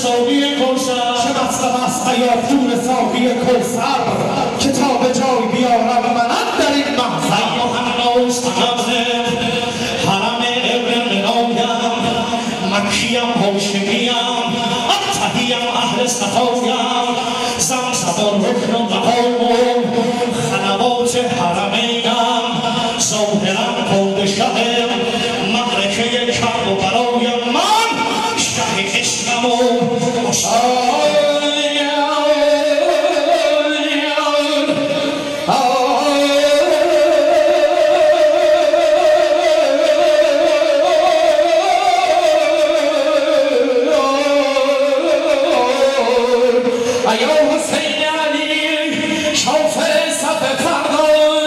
ساقی کوثر چه مطلب است ایافون ساقی کوثر که تا به جای بیارم من در این محضر ایوهنوز تنظم حرم ابن منایم مکیم هاشمیم ابتهیم اهل صفایم زمزم رکن و مقام خلوات حرمینم ظاهرم پادشاهم معرکه کرب و برایم من شه عشقم و عشق خندان